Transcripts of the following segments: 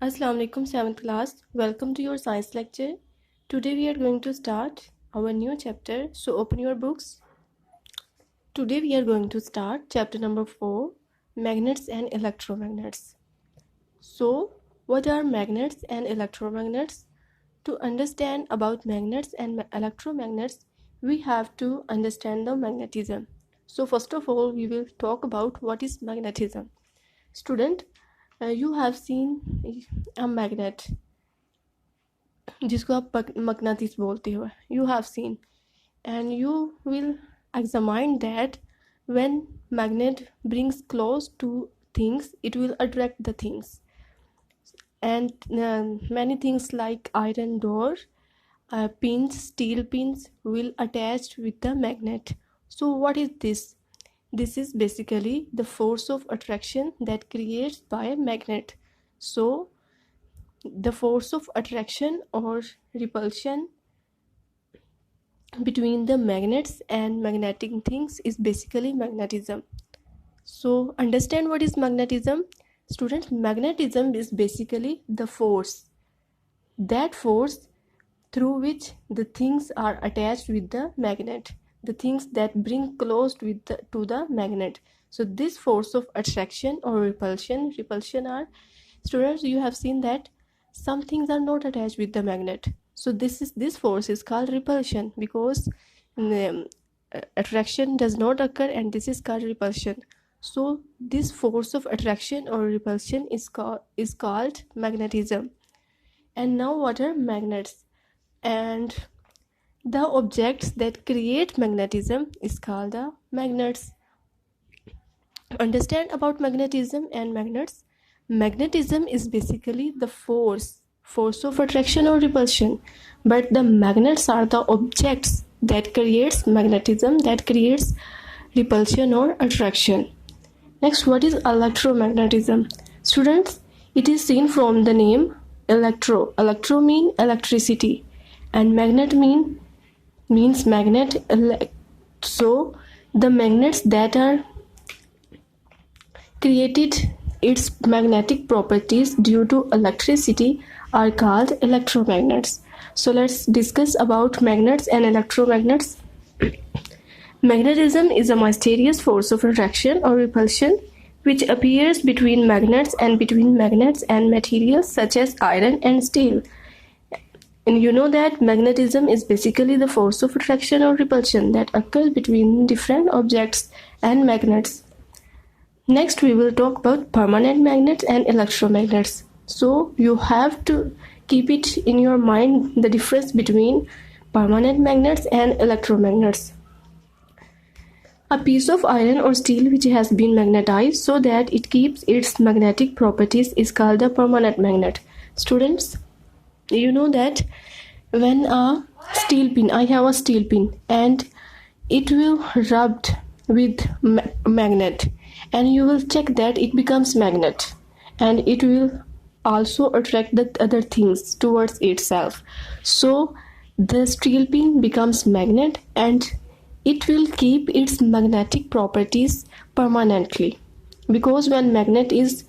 Assalamu alaikum 7th class. Welcome to your science lecture. Today we are going to start our new chapter. So open your books. Today we are going to start chapter number 4, magnets and electromagnets. So what are magnets and electromagnets? To understand about magnets and electromagnets, we have to understand the magnetism. So first of all, we will talk about what is magnetism. Student, you have seen a magnet जिसको आप मकनातीस बोलते हो. You have seen, and you will examine that when magnet brings close to things, it will attract the things, and many things like iron door, pins, steel pins will attach with the magnet. So what is this? This is basically the force of attraction that creates by a magnet. So the force of attraction or repulsion between the magnets and magnetic things is basically magnetism. So understand what is magnetism. Students, magnetism is basically the force through which the things are attached with the magnet, the things that bring close to the magnet. So this force of attraction or repulsion are, students, you have seen that some things are not attached with the magnet. So this force is called repulsion, because attraction does not occur, and this is called repulsion. So this force of attraction or repulsion is called magnetism. And now what are magnets? And the objects that create magnetism is called the magnets. Understand about magnetism and magnets. Magnetism is basically the force of attraction or repulsion, but the magnets are the objects that creates magnetism, that creates repulsion or attraction. Next, what is electromagnetism? Students, it is seen from the name electro. Electro mean electricity, and magnet means magnet. So the magnets that are created its magnetic properties due to electricity are called electromagnets. So let's discuss about magnets and electromagnets. Magnetism is a mysterious force of attraction or repulsion which appears between magnets and materials such as iron and steel. And you know that magnetism is basically the force of attraction or repulsion that occurs between different objects and magnets. Next, we will talk about permanent magnets and electromagnets. So you have to keep it in your mind, the difference between permanent magnets and electromagnets. A piece of iron or steel which has been magnetized so that it keeps its magnetic properties is called a permanent magnet. Students, you know that when a steel pin, I have a steel pin, and it will rubbed with magnet, and you will check that it becomes magnet, and it will also attract the other things towards itself. So the steel pin becomes magnet, and it will keep its magnetic properties permanently, because when magnet is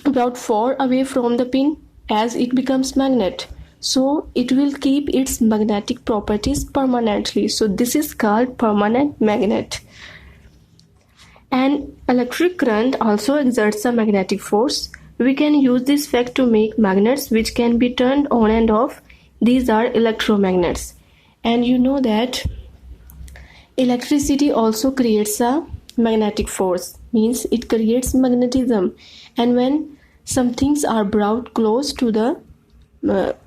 about far away from the pin, as it becomes magnet, so it will keep its magnetic properties permanently. So this is called permanent magnet. And electric current also exerts a magnetic force. We can use this fact to make magnets which can be turned on and off. These are electromagnets. And you know that electricity also creates a magnetic force, means it creates magnetism. And when some things are brought close to the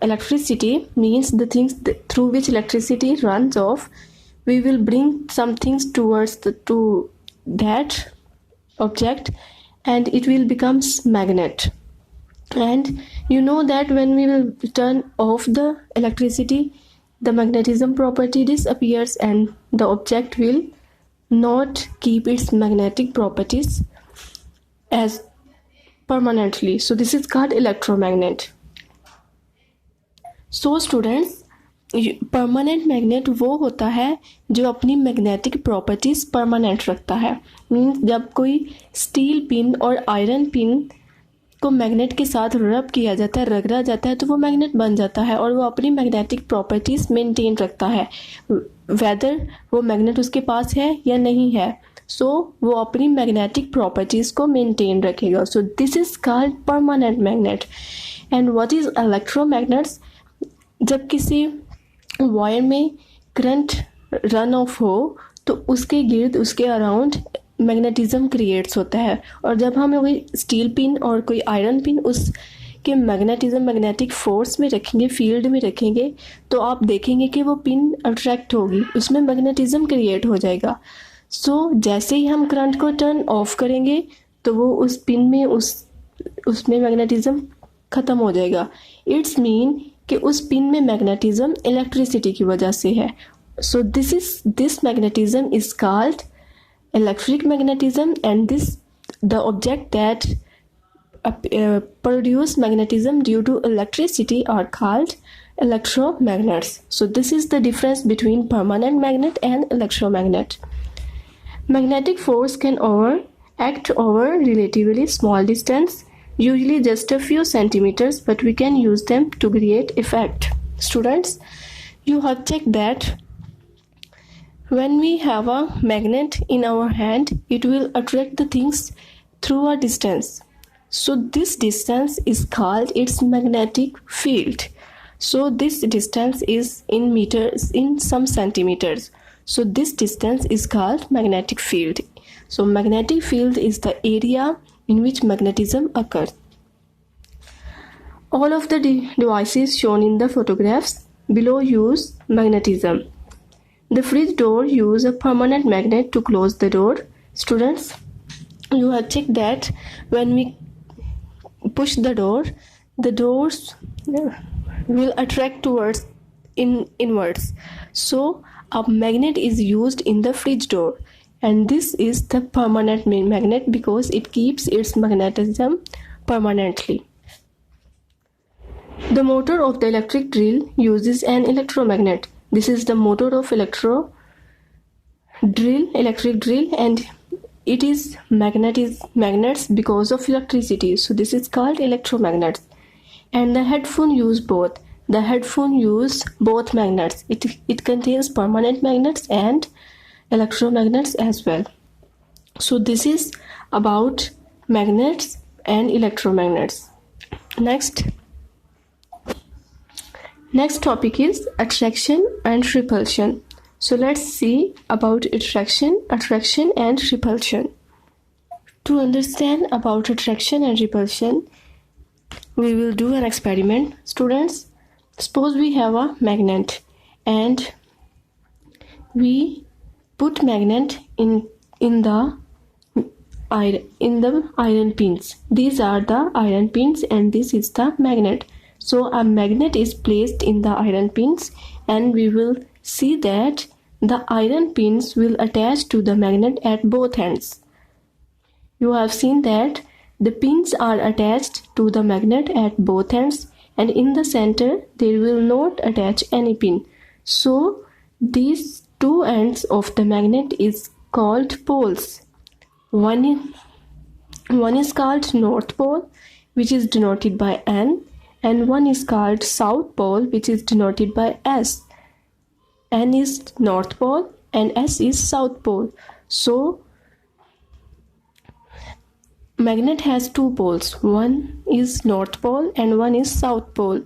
electricity, means the things through which electricity runs off, we will bring some things towards to that object, and it will become magnet. And you know that when we will turn off the electricity, the magnetism property disappears, and the object will not keep its magnetic properties as permanently. So this is called electromagnet. So students, permanent magnet वो होता है जो अपनी magnetic properties permanent रखता है. Means जब कोई steel pin और आयरन पिन को मैग्नेट के साथ रब किया जाता है, रगड़ा जाता है, तो वो मैग्नेट बन जाता है और वो अपनी मैग्नेटिक प्रॉपर्टीज मेंटेन रखता है, वेदर वो मैग्नेट उसके पास है या नहीं है। सो वो अपनी मैग्नेटिक प्रॉपर्टीज को मेंटेन रखेगा। So this is called permanent magnet. And what is electromagnets? जब किसी वायर में करंट रन ऑफ हो तो उसके गिर्द, उसके अराउंड मैग्नेटिज्म क्रिएट्स होता है, और जब हम कोई स्टील पिन और कोई आयरन पिन उसके मैग्नेटिज्म, मैग्नेटिक फोर्स में रखेंगे, फील्ड में रखेंगे, तो आप देखेंगे कि वो पिन अट्रैक्ट होगी, उसमें मैग्नेटिज्म क्रिएट हो जाएगा। सो जैसे ही हम करंट को टर्न ऑफ करेंगे तो वो उस पिन में, उसमें मैग्नेटिज्म ख़त्म हो जाएगा। इट्स मीन कि उस पिन में मैग्नेटिज्म इलेक्ट्रिसिटी की वजह से है। So this magnetism is called electric magnetism, and the object that produce magnetism due to electricity are called electromagnets. So this is the difference between permanent magnet and electromagnet. Magnetic force can act over relatively small distance, usually just a few centimeters, but we can use them to create effect. Students, you have checked that when we have a magnet in our hand, it will attract the things through a distance. So this distance is called its magnetic field. So this distance is in meters, in some centimeters. So this distance is called magnetic field. So magnetic field is the area in which magnetism occurs. All of the devices shown in the photographs below use magnetism. The fridge door uses a permanent magnet to close the door. Students, you have checked that when we push the doors will attract towards inwards. So a magnet is used in the fridge door, and this is the permanent magnet because it keeps its magnetism permanently. The motor of the electric drill uses an electromagnet. This is the motor of electric drill, and it is magnets because of electricity. So this is called electromagnets. And the headphone use both. The headphone use both magnets. It contains permanent magnets and electromagnets as well. So this is about magnets and electromagnets. Next topic is attraction and repulsion. So let's see about attraction and repulsion. To understand about attraction and repulsion, we will do an experiment. Students, suppose we have a magnet and we put magnet in the iron pins. These are the iron pins and this is the magnet. So a magnet is placed in the iron pins, and we will see that the iron pins will attach to the magnet at both ends. You have seen that the pins are attached to the magnet at both ends, and in the center there will not attach any pin. So these two ends of the magnet is called poles. One is called North Pole, which is denoted by N, and one is called South Pole, which is denoted by S. N is North Pole and S is South Pole. So magnet has two poles. One is North Pole and one is South Pole,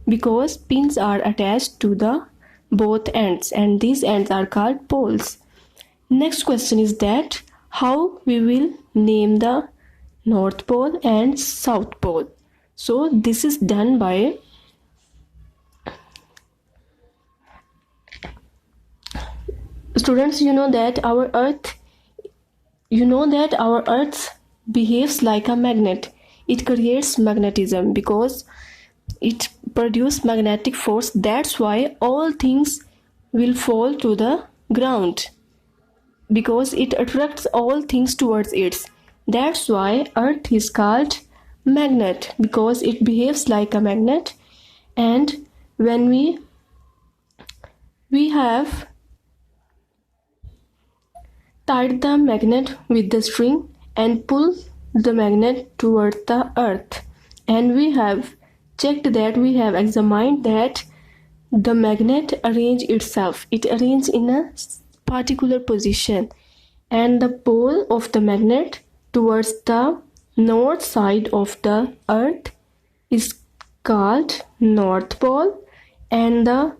because pins are attached to the both ends, and these ends are called poles. Next question is that how we will name the North Pole and South Pole. So this is done by students. You know that our earth behaves like a magnet. It creates magnetism because it produces magnetic force. That's why all things will fall to the ground, because it attracts all things towards it. That's why earth is called magnet, because it behaves like a magnet. And when we have tied the magnet with the string and pull the magnet towards the earth, and we have checked that, we have examined that the magnet arrange itself, it arranges in a particular position, and the pole of the magnet towards the north side of the earth is called north pole, and the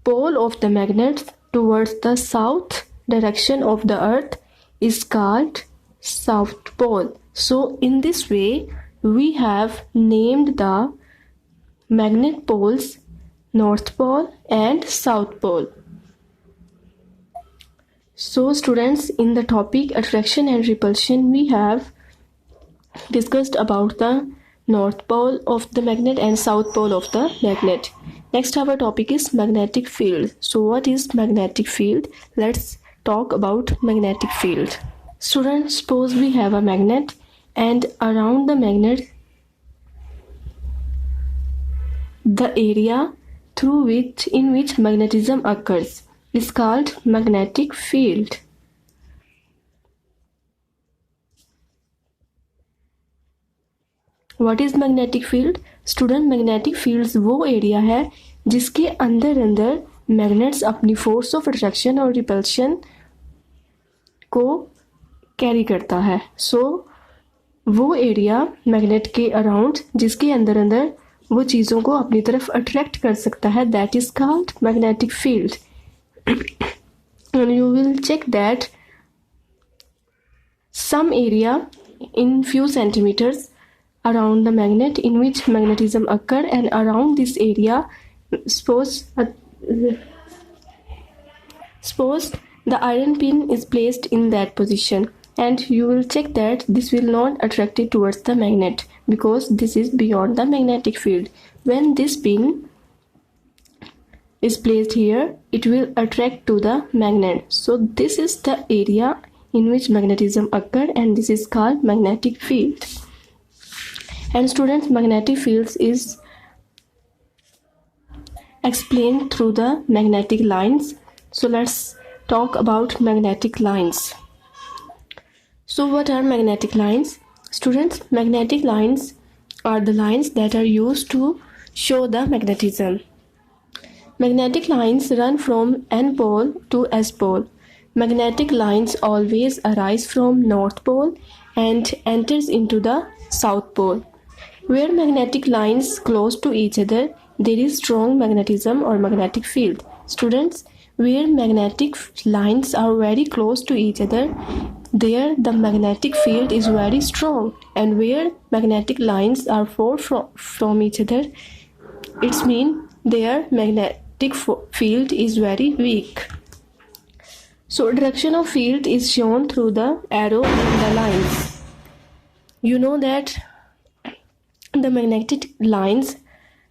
pole of the magnet towards the south direction of the earth is called south pole. So in this way we have named the magnet poles north pole and south pole. So students, in the topic attraction and repulsion, we have discussed about the north pole of the magnet and south pole of the magnet. Next our topic is magnetic field. So what is magnetic field? Let's talk about magnetic field. Students, suppose we have a magnet, and around the magnet the area in which magnetism occurs is called magnetic field. What is magnetic field? Student, magnetic fields वो area है जिसके अंदर magnets अपनी force of attraction और repulsion को carry करता है. सो वो एरिया मैग्नेट के अराउंड जिसके अंदर वो चीज़ों को अपनी तरफ अट्रैक्ट कर सकता है, that is called magnetic field. And you will check that some area in few centimeters around the magnet in which magnetism occur, and around this area suppose the iron pin is placed in that position, and you will check that this will not attract it towards the magnet because this is beyond the magnetic field. When this pin is placed here, it will attract to the magnet. So this is the area in which magnetism occur, and this is called magnetic field. And students, magnetic fields is explained through the magnetic lines. So let's talk about magnetic lines. So what are magnetic lines? Students, magnetic lines are the lines that are used to show the magnetism. Magnetic lines run from N pole to S pole. Magnetic lines always arise from North pole and enters into the South pole. Where magnetic lines close to each other, there is strong magnetism or magnetic field. Students, where magnetic lines are very close to each other, there the magnetic field is very strong, and where magnetic lines are far from each other, it means their magnetic field is very weak. So direction of field is shown through the arrow and the lines. You know that the magnetic lines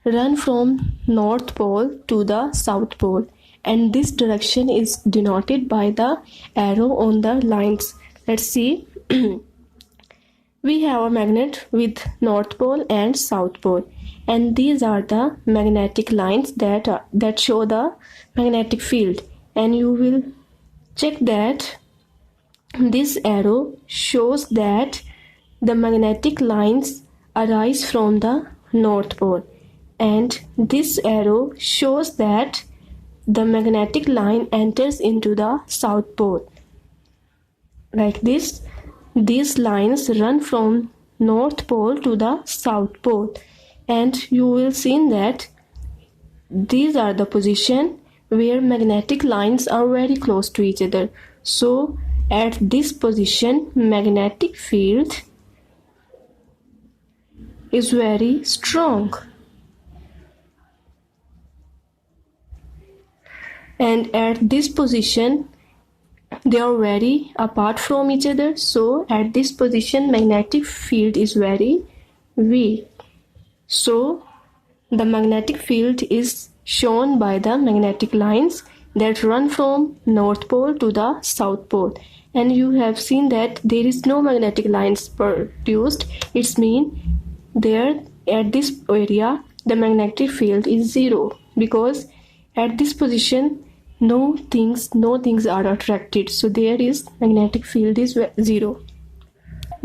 run from North pole to the South pole, and this direction is denoted by the arrow on the lines. Let's see. We have a magnet with North pole and South pole, and these are the magnetic lines that show the magnetic field. And you will check that this arrow shows that the magnetic lines arise from the North pole, and this arrow shows that the magnetic line enters into the South pole. Like this, these lines run from North pole to the South pole, and you will see that these are the position where magnetic lines are very close to each other. So at this position, magnetic field is very strong, and at this position they are very apart from each other. So at this position, magnetic field is very weak. So the magnetic field is shown by the magnetic lines that run from North pole to the South pole, and you have seen that there is no magnetic lines produced. It means there at this area the magnetic field is zero, because at this position no things are attracted, so there is magnetic field is zero.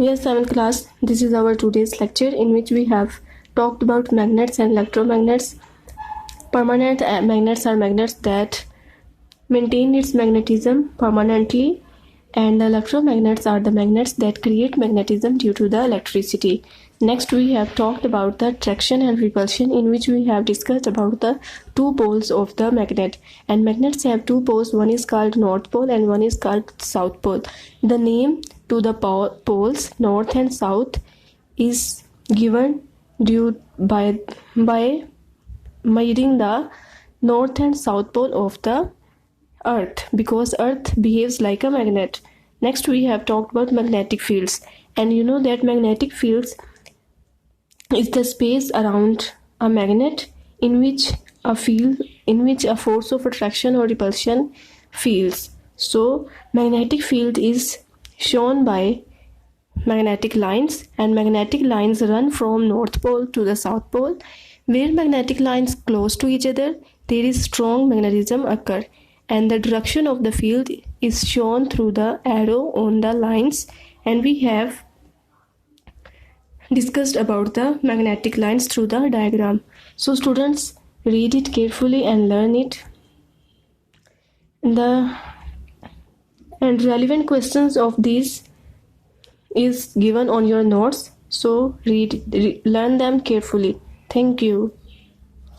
Yes, 7th class, this is our today's lecture in which we have talked about magnets and electromagnets. Permanent magnets are magnets that maintain its magnetism permanently, and the electromagnets are the magnets that create magnetism due to the electricity. Next, we have talked about the attraction and repulsion, in which we have discussed about the two poles of the magnet. And magnets have two poles, one is called north pole and one is called south pole. The name to the poles north and south is given due by measuring the north and south pole of the earth, because earth behaves like a magnet. Next, we have talked about magnetic fields, and you know that magnetic fields is the space around a magnet in which a force of attraction or repulsion feels. So magnetic field is shown by magnetic lines, and magnetic lines run from north pole to the south pole. Where magnetic lines close to each other, there is strong magnetism occur, and the direction of the field is shown through the arrow on the lines. And we have discussed about the magnetic lines through the diagram. So students, read it carefully and learn it. And relevant questions of these is given on your notes, so learn them carefully. Thank you.